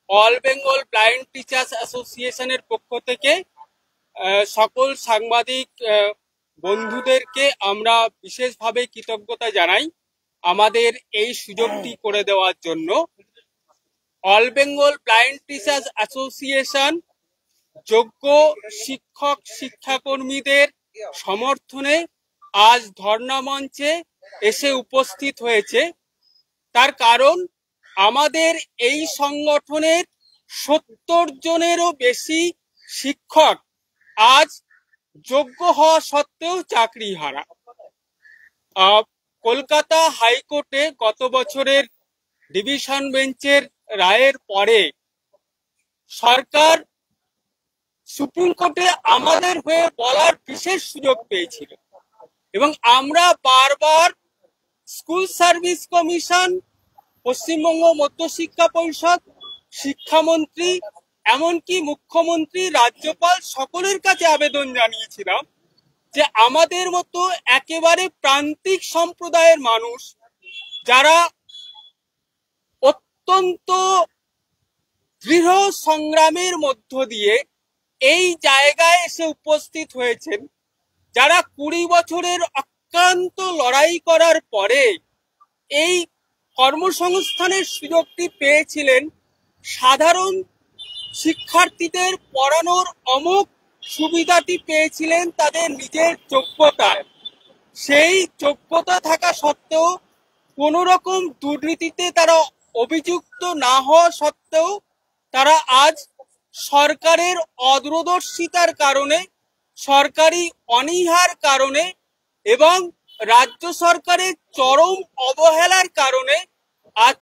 All Bengal blind teachers অ্যাসোসিয়েশনের পক্ষ থেকে সকল সাংবাদিক বন্ধুদেরকে আমরা বিশেষভাবে কৃতজ্ঞতা জানাই আমাদের এই সুযোগটি করে দেওয়ার জন্য। All Bengal blind teachers association যোগ্য শিক্ষক শিক্ষাকর্মীদের সমর্থনে আজ ধর্ণা মঞ্চে এসে উপস্থিত হয়েছে। তার কারণ আমাদের এই সংগঠনের 70 জনেরও বেশি শিক্ষক আজ যোগ্য হওয়া সত্ত্বেও চাকরি হারা। কলকাতা হাইকোর্টে গত বছরের ডিভিশন বেঞ্চের রায়ের পরে সরকার সুপ্রিম কোর্টে আমাদের হয়ে বলার বিশেষ সুযোগ পেয়েছিল এবং আমরা বারবার স্কুল সার্ভিস কমিশন, পশ্চিমবঙ্গ মধ্যশিক্ষা পরিষদ, শিক্ষামন্ত্রী, এমনকি মুখ্যমন্ত্রী, রাজ্যপাল সকলের কাছে আবেদন জানিয়েছিলাম যে আমাদের মতো একেবারে প্রান্তিক সম্প্রদায়ের মানুষ যারা অত্যন্ত দৃঢ় সংগ্রামের মধ্য দিয়ে এই জায়গায় এসে উপস্থিত হয়েছেন, যারা 20 বছরের অক্লান্ত লড়াই করার পরে এই কর্মসংস্থানের সুযোগটি পেয়েছিলেন, সাধারণ শিক্ষার্থীদের পড়ানোর অমোঘ সুবিধাটি পেয়েছিলেন তাদের নিজের যোগ্যতায়। সেই যোগ্যতা থাকা সত্ত্বেও কোনো রকম দুর্নীতিতে তারা অভিযুক্ত না হওয়া সত্ত্বেও তারা আজ সরকারের অদূরদর্শিতার কারণে, সরকারি অনীহার কারণে এবং রাজ্য সরকারের চরম অবহেলার কারণে আজ